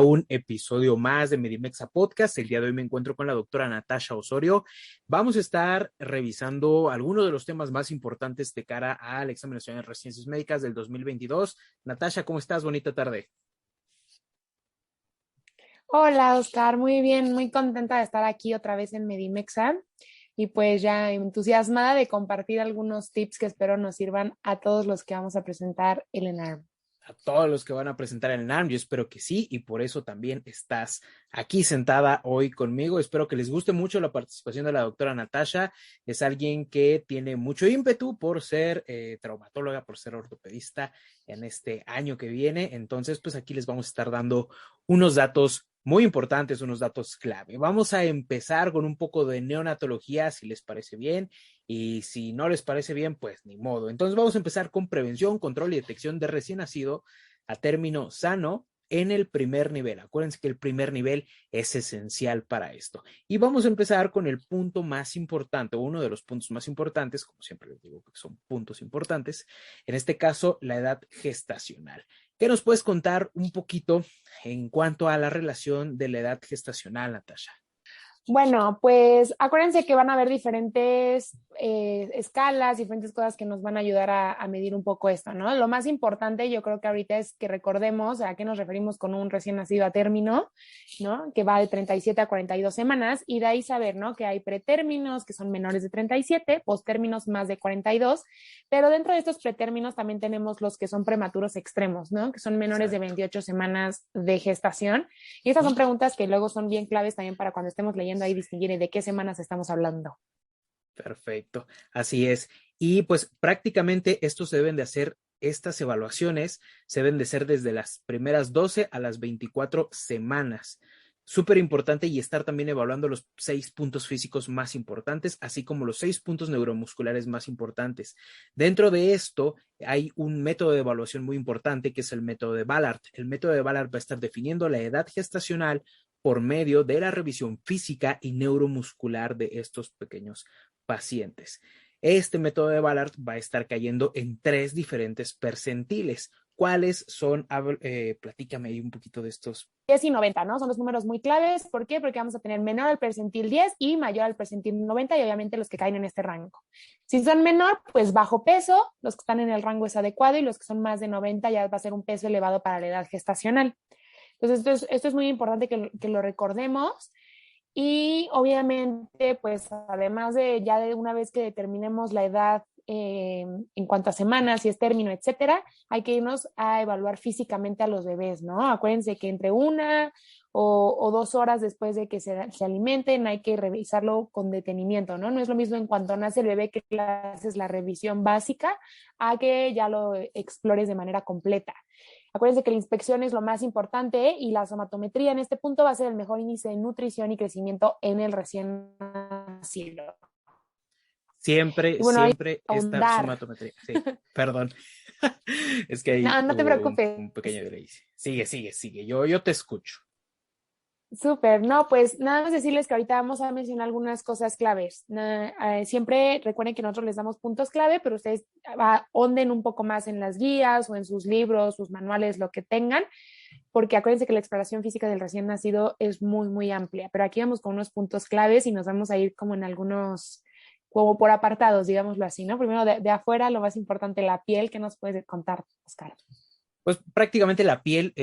Un episodio más de Medimexa Podcast. El día de hoy me encuentro con la doctora Natasha Osorio. Vamos a estar revisando algunos de los temas más importantes de cara al examen nacional de ciencias médicas del 2022. Natasha, ¿cómo estás? Bonita tarde. Hola, Oscar, muy bien, muy contenta de estar aquí otra vez en Medimexa y pues ya entusiasmada de compartir algunos tips que espero nos sirvan a todos los que vamos a presentar el ENARM. A todos los que van a presentar el NAM, yo espero que sí, y por eso también estás aquí sentada hoy conmigo. Espero que les guste mucho la participación de la doctora Natasha. Es alguien que tiene mucho ímpetu por ser traumatóloga, por ser ortopedista en este año que viene. Entonces, pues aquí les vamos a estar dando unos datos muy importantes, unos datos clave. Vamos a empezar con un poco de neonatología, si les parece bien. Y si no les parece bien, pues ni modo. Entonces vamos a empezar con prevención, control y detección de recién nacido a término sano en el primer nivel. Acuérdense que el primer nivel es esencial para esto. Y vamos a empezar con el punto más importante, uno de los puntos más importantes, como siempre les digo que son puntos importantes, en este caso la edad gestacional. ¿Qué nos puedes contar un poquito en cuanto a la relación de la edad gestacional, Natasha? Bueno, pues acuérdense que van a haber diferentes escalas, diferentes cosas que nos van a ayudar a medir un poco esto, ¿no? Lo más importante yo creo que ahorita es que recordemos a qué nos referimos con un recién nacido a término, ¿no? Que va de 37 a 42 semanas y de ahí saber, ¿no? Que hay pretérminos que son menores de 37, postérminos más de 42, pero dentro de estos pretérminos también tenemos los que son prematuros extremos, ¿no? Que son menores de Exacto. 28 semanas de gestación. Y estas son preguntas que luego son bien claves también para cuando estemos leyendo ahí distinguir de qué semanas estamos hablando. Perfecto, así es. Y pues prácticamente estos se deben de hacer, estas evaluaciones se deben de ser desde las primeras 12 a las 24 semanas. Súper importante y estar también evaluando los 6 puntos físicos más importantes, así como los 6 puntos neuromusculares más importantes. Dentro de esto hay un método de evaluación muy importante que es el método de Ballard. El método de Ballard va a estar definiendo la edad gestacional por medio de la revisión física y neuromuscular de estos pequeños pacientes. Este método de Ballard va a estar cayendo en 3 diferentes percentiles. ¿Cuáles son? Platícame ahí un poquito de estos. 10 y 90, ¿no? Son los números muy claves. ¿Por qué? Porque vamos a tener menor al percentil 10 y mayor al percentil 90 y obviamente los que caen en este rango. Si son menor, pues bajo peso, los que están en el rango es adecuado y los que son más de 90 ya va a ser un peso elevado para la edad gestacional. Entonces, esto es muy importante que lo recordemos. Y obviamente, pues además de ya de una vez que determinemos la edad en cuanto a semanas, si es término, etcétera, hay que irnos a evaluar físicamente a los bebés, ¿no? Acuérdense que entre 1 o 2 horas después de que se alimenten hay que revisarlo con detenimiento, ¿no? No es lo mismo en cuanto nace el bebé que le haces la revisión básica a que ya lo explores de manera completa. Acuérdense que la inspección es lo más importante y la somatometría en este punto va a ser el mejor índice de nutrición y crecimiento en el recién nacido. Siempre, Y bueno, ahí siempre esta ahondar. somatometría. Sí, perdón. Es que ahí No, no te hubo un, preocupes. un pequeño delay. Sigue, sigue, sigue. Yo te escucho. Súper, no, pues nada más decirles que ahorita vamos a mencionar algunas cosas claves. Siempre recuerden que nosotros les damos puntos clave, pero ustedes ahonden un poco más en las guías o en sus libros, sus manuales, lo que tengan, porque acuérdense que la exploración física del recién nacido es muy, muy amplia, pero aquí vamos con unos puntos claves y nos vamos a ir como en algunos, como por apartados, digámoslo así, ¿no? Primero de afuera, lo más importante, la piel, ¿qué nos puedes contar, Oscar? Pues prácticamente la piel,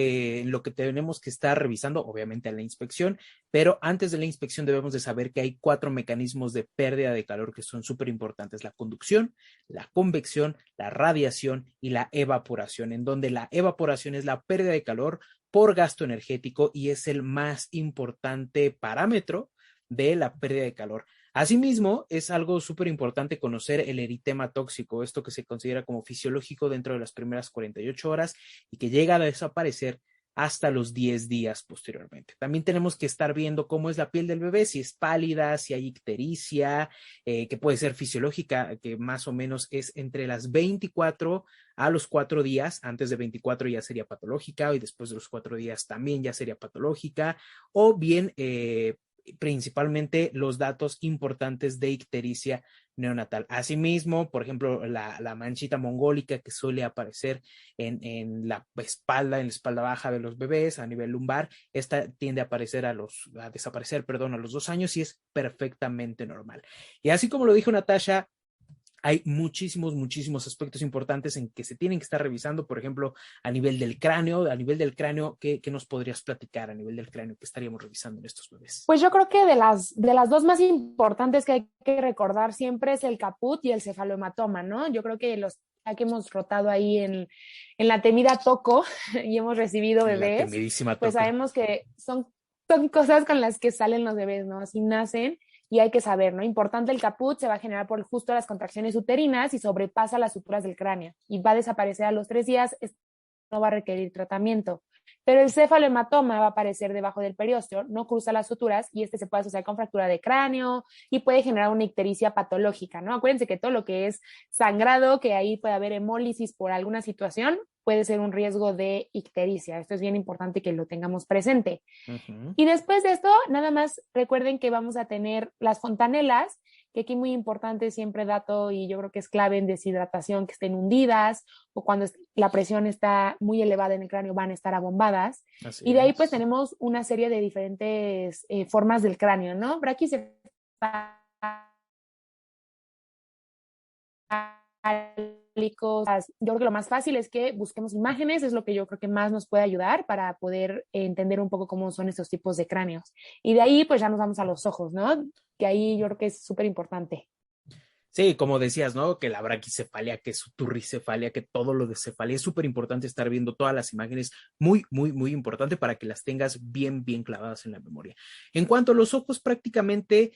lo que tenemos que estar revisando, obviamente en la inspección, pero antes de la inspección debemos de saber que hay 4 mecanismos de pérdida de calor que son súper importantes: la conducción, la convección, la radiación y la evaporación, en donde la evaporación es la pérdida de calor por gasto energético y es el más importante parámetro de la pérdida de calor. Asimismo, es algo súper importante conocer el eritema tóxico, esto que se considera como fisiológico dentro de las primeras 48 horas y que llega a desaparecer hasta los 10 días posteriormente. También tenemos que estar viendo cómo es la piel del bebé, si es pálida, si hay ictericia, que puede ser fisiológica, que más o menos es entre las 24 a los 4 días. Antes de 24 ya sería patológica y después de los 4 días también ya sería patológica, o bien principalmente los datos importantes de ictericia neonatal. Asimismo, por ejemplo, la manchita mongólica que suele aparecer en la espalda baja de los bebés a nivel lumbar, esta tiende a desaparecer, perdón, a los 2 años y es perfectamente normal. Y así como lo dijo Natasha, hay muchísimos aspectos importantes en que se tienen que estar revisando, por ejemplo, a nivel del cráneo, ¿qué nos podrías platicar a nivel del cráneo que estaríamos revisando en estos bebés? Pues yo creo que de las dos más importantes que hay que recordar siempre es el caput y el cefalohematoma, ¿no? Yo creo que los que hemos rotado ahí en la temida toco y hemos recibido En la bebés, temidísima pues toco. sabemos que son cosas con las que salen los bebés, ¿no? Así nacen y hay que saber, ¿no? Importante, el caput se va a generar por justo las contracciones uterinas y sobrepasa las suturas del cráneo y va a desaparecer a los 3 días, no va a requerir tratamiento. Pero el cefalohematoma va a aparecer debajo del periósteo, no cruza las suturas y se puede asociar con fractura de cráneo y puede generar una ictericia patológica, ¿no? Acuérdense que todo lo que es sangrado, que ahí puede haber hemólisis por alguna situación, puede ser un riesgo de ictericia. Esto es bien importante que lo tengamos presente. Uh-huh. Y después de esto, nada más recuerden que vamos a tener las fontanelas, que aquí muy importante siempre dato y yo creo que es clave en deshidratación, que estén hundidas o cuando la presión está muy elevada en el cráneo van a estar abombadas. Así Y de ahí pues es. tenemos una serie de diferentes formas del cráneo, ¿no? Braquicefálicos, yo creo que lo más fácil es que busquemos imágenes, es lo que yo creo que más nos puede ayudar para poder entender un poco cómo son estos tipos de cráneos. Y de ahí pues ya nos vamos a los ojos, ¿no? Que ahí yo creo que es súper importante. Sí, como decías, ¿no? Que la braquicefalia, que su turricefalia, que todo lo de cefalia, es súper importante estar viendo todas las imágenes, muy importante para que las tengas bien clavadas en la memoria. En cuanto a los ojos, prácticamente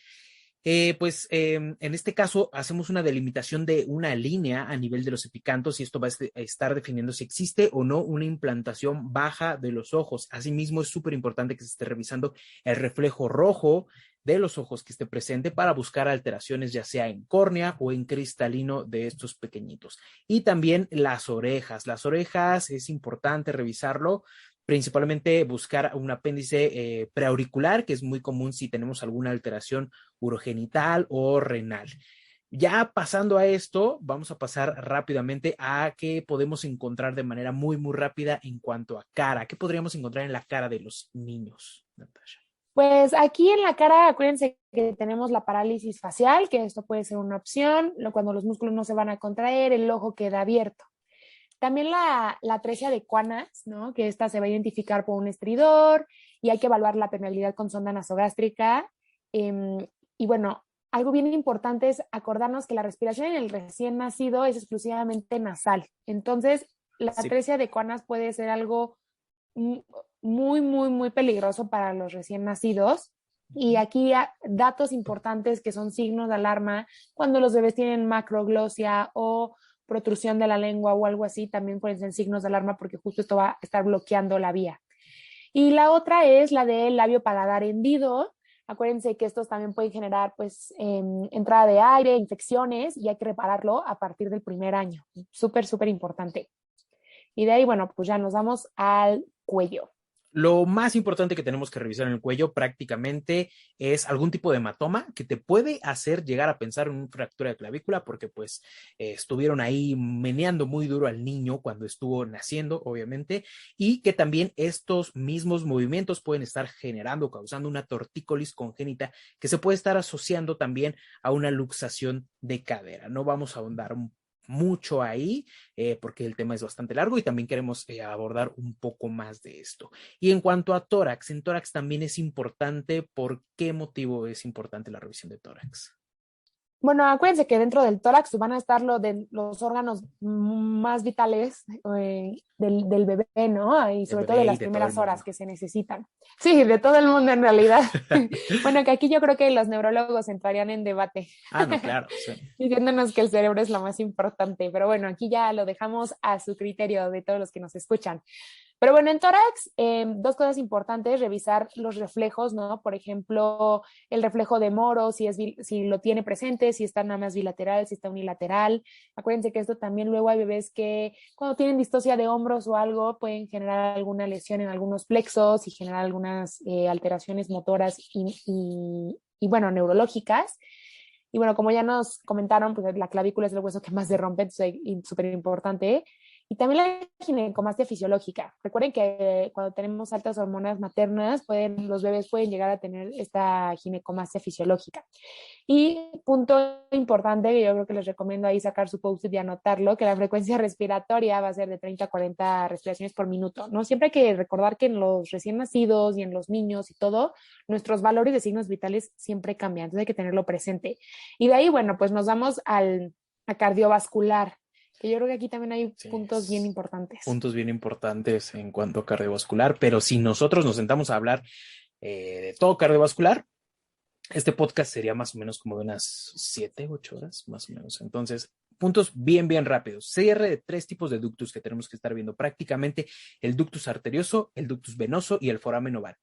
en este caso hacemos una delimitación de una línea a nivel de los epicantos y esto va a estar definiendo si existe o no una implantación baja de los ojos. Asimismo, es súper importante que se esté revisando el reflejo rojo de los ojos que esté presente para buscar alteraciones ya sea en córnea o en cristalino de estos pequeñitos. Y también las orejas. Las orejas es importante revisarlo, principalmente buscar un apéndice preauricular, que es muy común si tenemos alguna alteración urogenital o renal. Ya pasando a esto, vamos a pasar rápidamente a qué podemos encontrar de manera muy rápida en cuanto a cara. ¿Qué podríamos encontrar en la cara de los niños, Natasha? Pues aquí en la cara, acuérdense que tenemos la parálisis facial, que esto puede ser una opción, cuando los músculos no se van a contraer, el ojo queda abierto. También la atresia de Coanas, ¿no? Que esta se va a identificar por un estridor y hay que evaluar la permeabilidad con sonda nasogástrica. Y bueno, algo bien importante es acordarnos que la respiración en el recién nacido es exclusivamente nasal. Entonces, la Sí. atresia de Coanas puede ser algo muy peligroso para los recién nacidos. Y aquí datos importantes que son signos de alarma cuando los bebés tienen macroglosia o protrusión de la lengua o algo así, también pueden ser signos de alarma porque justo esto va a estar bloqueando la vía. Y la otra es la del labio paladar hendido. Acuérdense que estos también pueden generar pues entrada de aire, infecciones y hay que repararlo a partir del primer año. Súper importante. Y de ahí, bueno, pues ya nos vamos al cuello. Lo más importante que tenemos que revisar en el cuello prácticamente es algún tipo de hematoma que te puede hacer llegar a pensar en una fractura de clavícula porque pues estuvieron ahí meneando muy duro al niño cuando estuvo naciendo, obviamente, y que también estos mismos movimientos pueden estar generando o causando una tortícolis congénita que se puede estar asociando también a una luxación de cadera. No vamos a ahondar mucho ahí porque el tema es bastante largo y también queremos abordar un poco más de esto. Y en cuanto a tórax, en tórax también es importante. ¿Por qué motivo es importante la revisión de tórax? Bueno, acuérdense que dentro del tórax van a estar los órganos más vitales del bebé, ¿no? Y Del sobre todo de bebé y las de todo el primeras horas mundo. que se necesitan. Sí, de todo el mundo en realidad. Bueno, que aquí yo creo que los neurólogos entrarían en debate, Ah, no, claro, sí. diciéndonos que el cerebro es lo más importante. Pero bueno, aquí ya lo dejamos a su criterio de todos los que nos escuchan. Pero bueno, en tórax, dos cosas importantes, revisar los reflejos, ¿no? Por ejemplo, el reflejo de Moro, si lo tiene presente, si está nada más bilateral, si está unilateral. Acuérdense que esto también luego hay bebés que cuando tienen distocia de hombros o algo pueden generar alguna lesión en algunos plexos y generar algunas alteraciones motoras y bueno, neurológicas. Y bueno, como ya nos comentaron, pues la clavícula es el hueso que más se rompe, entonces es súper importante. Y también la ginecomastia fisiológica. Recuerden que cuando tenemos altas hormonas maternas, los bebés pueden llegar a tener esta ginecomastia fisiológica. Y punto importante que yo creo que les recomiendo ahí sacar su post-it y anotarlo, que la frecuencia respiratoria va a ser de 30 a 40 respiraciones por minuto, ¿no? Siempre hay que recordar que en los recién nacidos y en los niños y todo, nuestros valores de signos vitales siempre cambian, entonces hay que tenerlo presente. Y de ahí, bueno, pues nos vamos a cardiovascular, que yo creo que aquí también hay puntos bien importantes. Puntos bien importantes en cuanto a cardiovascular, pero si nosotros nos sentamos a hablar de todo cardiovascular, este podcast sería más o menos como de unas 7, 8 horas, más o menos. Entonces, puntos bien rápidos. Cierre de 3 tipos de ductus que tenemos que estar viendo. Prácticamente el ductus arterioso, el ductus venoso y el foramen oval.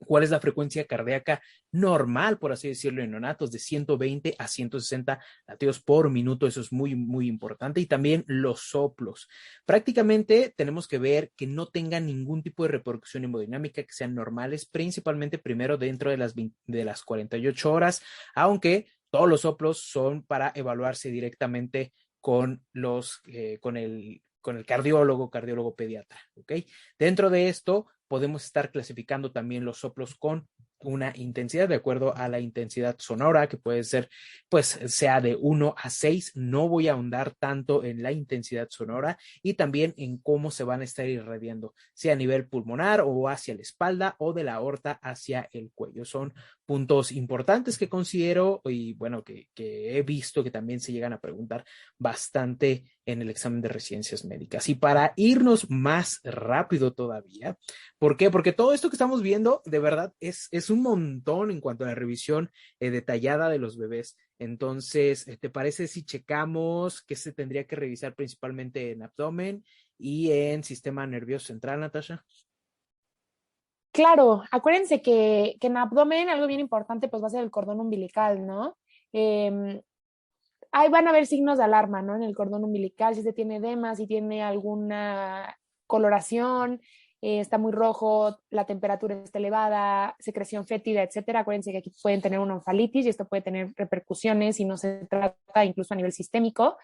¿Cuál es la frecuencia cardíaca normal, por así decirlo, en neonatos? De 120 a 160 latidos por minuto. Eso es muy importante. Y también los soplos. Prácticamente tenemos que ver que no tengan ningún tipo de repercusión hemodinámica, que sean normales, principalmente primero dentro de las 48 horas, aunque todos los soplos son para evaluarse directamente con el cardiólogo pediatra, ¿ok? Dentro de esto, podemos estar clasificando también los soplos con una intensidad de acuerdo a la intensidad sonora, que puede ser, pues, sea de 1 a 6. No voy a ahondar tanto en la intensidad sonora y también en cómo se van a estar irradiando, sea a nivel pulmonar o hacia la espalda o de la aorta hacia el cuello. Son puntos importantes que considero y bueno, que he visto que también se llegan a preguntar bastante en el examen de residencias médicas. Y para irnos más rápido todavía, ¿por qué? Porque todo esto que estamos viendo de verdad es un montón en cuanto a la revisión detallada de los bebés. Entonces, ¿te parece si checamos qué se tendría que revisar principalmente en abdomen y en sistema nervioso central, Natasha? Claro, acuérdense que en abdomen algo bien importante pues va a ser el cordón umbilical, ¿no? Ahí van a haber signos de alarma, ¿no? En el cordón umbilical, si se tiene edema, si tiene alguna coloración, está muy rojo, la temperatura está elevada, secreción fétida, etcétera. Acuérdense que aquí pueden tener una onfalitis y esto puede tener repercusiones si no se trata incluso a nivel sistémico.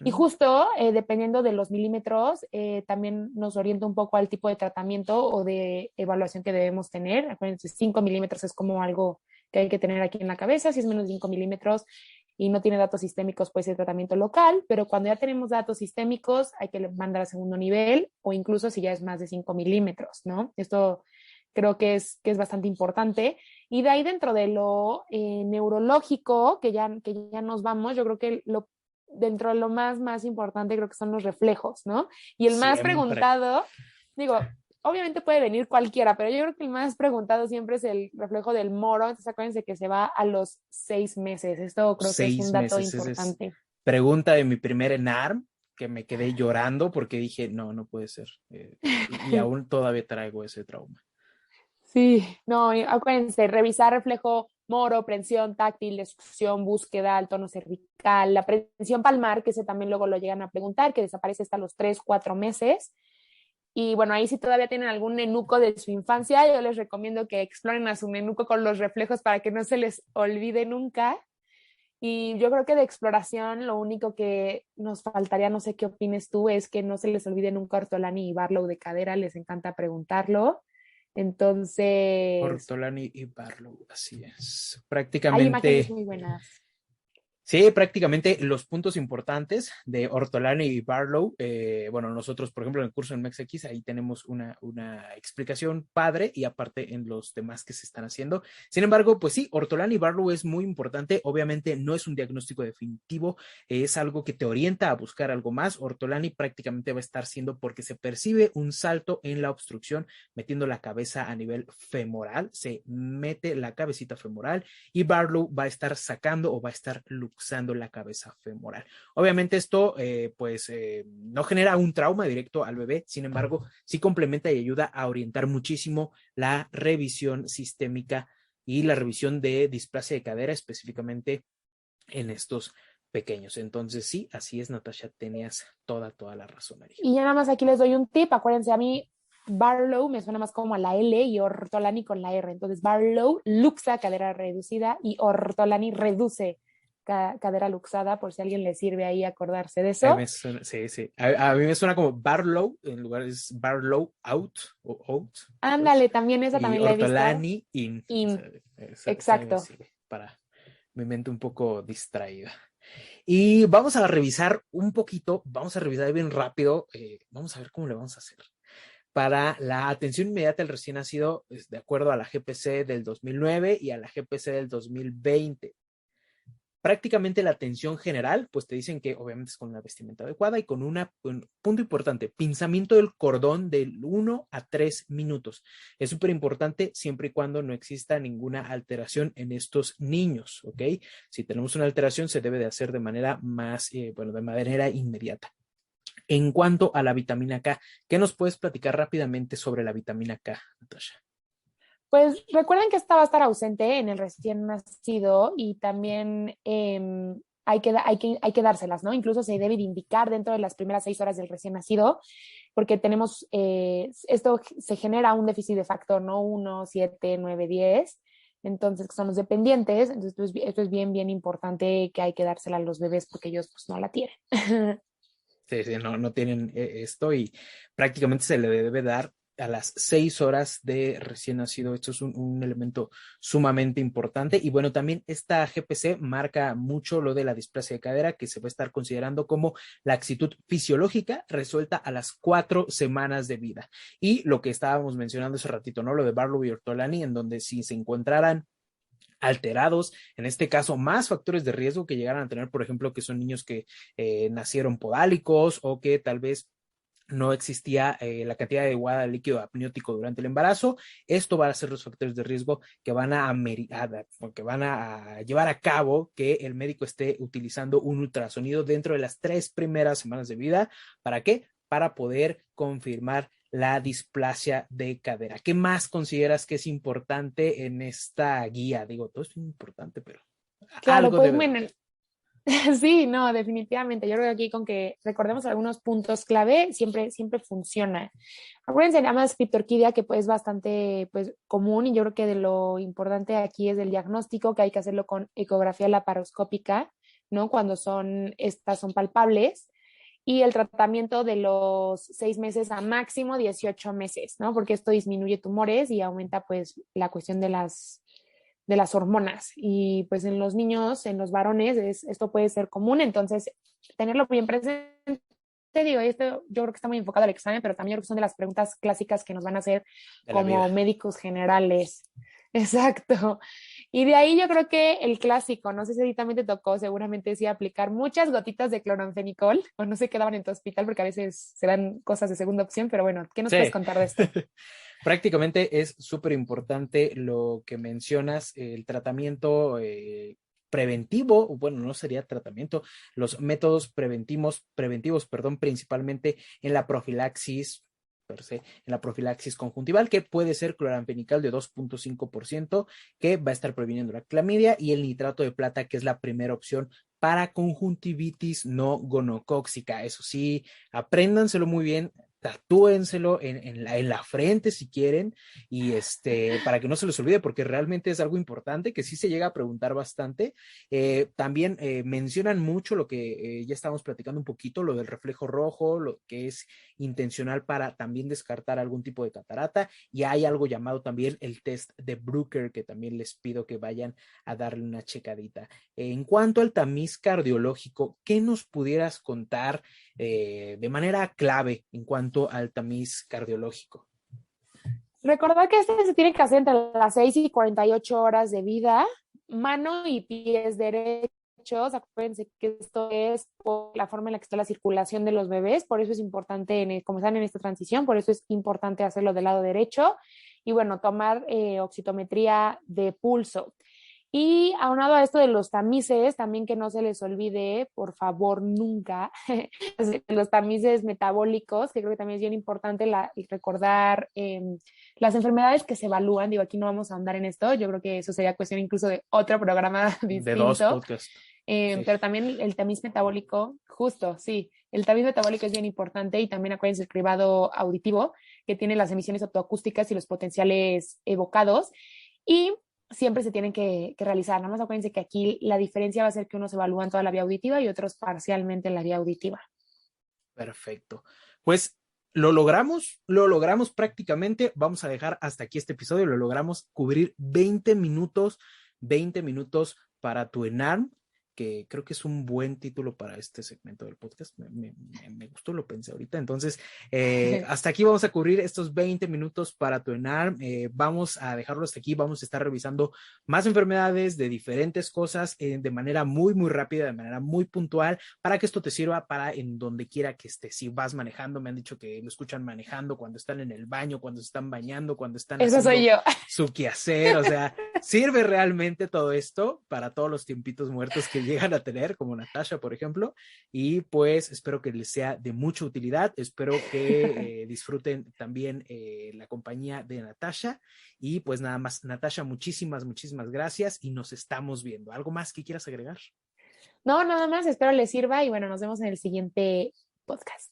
Y justo dependiendo de los milímetros, también nos orienta un poco al tipo de tratamiento o de evaluación que debemos tener. Acuérdense, 5 milímetros es como algo que hay que tener aquí en la cabeza. Si es menos de 5 milímetros y no tiene datos sistémicos, puede ser tratamiento local, pero cuando ya tenemos datos sistémicos, hay que mandar a segundo nivel o incluso si ya es más de 5 milímetros, ¿no? Esto creo que es bastante importante. Y de ahí dentro de lo neurológico, que ya nos vamos, yo creo que dentro de lo más importante creo que son los reflejos, ¿no? Y el más preguntado, digo, obviamente puede venir cualquiera, pero yo creo que el más preguntado siempre es el reflejo del moro. Entonces acuérdense que se va a los 6 meses. Esto creo que es un dato importante. Es pregunta de mi primer ENARM, que me quedé llorando porque dije, no puede ser. Y aún todavía traigo ese trauma. Sí, no, acuérdense, revisar reflejo moro, prensión táctil, destrucción, búsqueda, el tono cervical, la prensión palmar, que ese también luego lo llegan a preguntar, que desaparece hasta los 3, 4 meses. Y bueno, ahí si todavía tienen algún nenuco de su infancia, yo les recomiendo que exploren a su nenuco con los reflejos para que no se les olvide nunca. Y yo creo que de exploración lo único que nos faltaría, no sé qué opines tú, es que no se les olvide nunca Ortolani y Barlow de cadera, les encanta preguntarlo. Entonces, Ortolani y Barlow, así es. hay imágenes Prácticamente. muy buenas. Sí, prácticamente los puntos importantes de Ortolani y Barlow, bueno, nosotros, por ejemplo, en el curso en MexX, ahí tenemos una explicación padre y aparte en los demás que se están haciendo. Sin embargo, pues sí, Ortolani y Barlow es muy importante. Obviamente no es un diagnóstico definitivo, es algo que te orienta a buscar algo más. Ortolani prácticamente va a estar siendo porque se percibe un salto en la obstrucción, metiendo la cabeza a nivel femoral, se mete la cabecita femoral y Barlow va a estar sacando o va a estar luxando la cabeza femoral. Obviamente esto no genera un trauma directo al bebé, sin embargo, sí complementa y ayuda a orientar muchísimo la revisión sistémica y la revisión de displasia de cadera específicamente en estos pequeños. Entonces sí, así es, Natasha, tenías toda la razón, María. Y ya nada más aquí les doy un tip, acuérdense, a mí Barlow me suena más como a la L y Ortolani con la R. Entonces Barlow luxa cadera reducida y Ortolani reduce cadera luxada, por si a alguien le sirve ahí acordarse de A mí eso. me suena, sí, sí. A mí me suena como Barlow, en lugar es Barlow out o out, pues. Ándale, también esa Y también la he visto. Ortolani in. In, Esa a mí me exacto. sirve para mi mente un poco distraída. Y vamos a revisar un poquito, vamos a revisar bien rápido, vamos a ver cómo le vamos a hacer. Para la atención inmediata del recién nacido, de acuerdo a la GPC del 2009 y a la GPC del 2020. Prácticamente la atención general, pues te dicen que obviamente es con una vestimenta adecuada y con un punto importante, pinzamiento del cordón del 1 a 3 minutos. Es súper importante siempre y cuando no exista ninguna alteración en estos niños, ¿ok? Si tenemos una alteración, se debe de hacer de manera de manera inmediata. En cuanto a la vitamina K, ¿qué nos puedes platicar rápidamente sobre la vitamina K, Natasha? Pues recuerden que esta va a estar ausente en el recién nacido y también hay que dárselas, ¿no? Incluso se debe de indicar dentro de las primeras 6 horas del recién nacido, porque tenemos, esto se genera un déficit de factor, ¿no? 1, 7, 9, 10. Entonces, que son los dependientes. Entonces, esto es bien, bien importante que hay que dársela a los bebés porque ellos pues no la tienen. Sí, sí, no tienen esto y prácticamente se le debe dar a las 6 horas de recién nacido. Esto es un elemento sumamente importante. Y bueno, también esta GPC marca mucho lo de la displasia de cadera, que se va a estar considerando como laxitud fisiológica resuelta a las 4 semanas de vida. Y lo que estábamos mencionando hace ratito, ¿no? Lo de Barlow y Ortolani, en donde si se encontraran alterados, en este caso más factores de riesgo que llegaran a tener, por ejemplo, que son niños que nacieron podálicos o que tal vez no existía la cantidad adecuada de líquido amniótico durante el embarazo. Esto va a ser los factores de riesgo que van a llevar a cabo que el médico esté utilizando un ultrasonido dentro de las 3 primeras semanas de vida. ¿Para qué? Para poder confirmar la displasia de cadera. ¿Qué más consideras que es importante en esta guía? Digo, todo es importante, pero Claro, algo pues debe de bueno, haber. sí, no, definitivamente. Yo creo que aquí con que recordemos algunos puntos clave, siempre, siempre funciona. Acuérdense, nada más criptorquidia, que pues es bastante pues, común, y yo creo que de lo importante aquí es el diagnóstico, que hay que hacerlo con ecografía laparoscópica, ¿no? Cuando estas son palpables, y el tratamiento de los 6 meses a máximo 18 meses, ¿no? Porque esto disminuye tumores y aumenta pues la cuestión de las hormonas. Y pues en los niños, en los varones, esto puede ser común, entonces tenerlo bien presente. Digo, esto yo creo que está muy enfocado al examen, pero también yo creo que son de las preguntas clásicas que nos van a hacer De la como vida. médicos generales. Exacto. Y de ahí yo creo que el clásico, no sé si a ti también te tocó, seguramente sí, aplicar muchas gotitas de cloranfenicol, o no se quedaban en tu hospital porque a veces se dan cosas de segunda opción, pero bueno, ¿qué nos puedes Sí. contar de esto? Prácticamente es súper importante lo que mencionas, el tratamiento preventivo, bueno, no sería tratamiento, los métodos preventivos, perdón, principalmente en la profilaxis per se, en la profilaxis conjuntival, que puede ser cloranfenicol de 2.5%, que va a estar previniendo la clamidia, y el nitrato de plata, que es la primera opción para conjuntivitis no gonocóxica. Eso sí, apréndanselo muy bien, tatúenselo en la frente si quieren, y para que no se les olvide, porque realmente es algo importante que sí se llega a preguntar bastante. También mencionan mucho lo que ya estábamos platicando un poquito, lo del reflejo rojo, lo que es intencional para también descartar algún tipo de catarata, y hay algo llamado también el test de Bruker, que también les pido que vayan a darle una checadita. En cuanto al tamiz cardiológico, ¿qué nos pudieras contar de manera clave en cuanto al tamiz cardiológico? Recordar que este se tiene que hacer entre las 6 y 48 horas de vida, mano y pies derechos. Acuérdense que esto es por la forma en la que está la circulación de los bebés, por eso es importante, como están en esta transición, por eso es importante hacerlo del lado derecho. Y bueno, tomar oxitometría de pulso. Y aunado a esto de los tamices, también que no se les olvide, por favor, nunca, los tamices metabólicos, que creo que también es bien importante recordar las enfermedades que se evalúan. Digo, aquí no vamos a ahondar en esto, yo creo que eso sería cuestión incluso de otro programa De 2 distinto, podcasts. Sí. pero también el tamiz metabólico, justo, sí, el tamiz metabólico es bien importante, y también acuérdense el cribado auditivo, que tiene las emisiones optoacústicas y los potenciales evocados. Y siempre se tienen que realizar. Nada más acuérdense que aquí la diferencia va a ser que unos evalúan toda la vía auditiva y otros parcialmente la vía auditiva. Perfecto. Pues lo logramos prácticamente. Vamos a dejar hasta aquí este episodio. Lo logramos cubrir 20 minutos para tu ENARM, que creo que es un buen título para este segmento del podcast. Me gustó, lo pensé ahorita. Entonces, hasta aquí vamos a cubrir estos 20 minutos para tu ENARM. Vamos a dejarlo hasta aquí. Vamos a estar revisando más enfermedades de diferentes cosas de manera muy, muy rápida, de manera muy puntual, para que esto te sirva para en donde quiera que estés. Si vas manejando, me han dicho que lo escuchan manejando, cuando están en el baño, cuando se están bañando, cuando están Eso soy haciendo yo. su quehacer, o sea, sirve realmente todo esto para todos los tiempitos muertos que llegan a tener, como Natasha, por ejemplo, y pues espero que les sea de mucha utilidad, espero que disfruten también la compañía de Natasha, y pues nada más, Natasha, muchísimas, muchísimas gracias y nos estamos viendo. ¿Algo más que quieras agregar? No, nada más, espero les sirva y bueno, nos vemos en el siguiente podcast.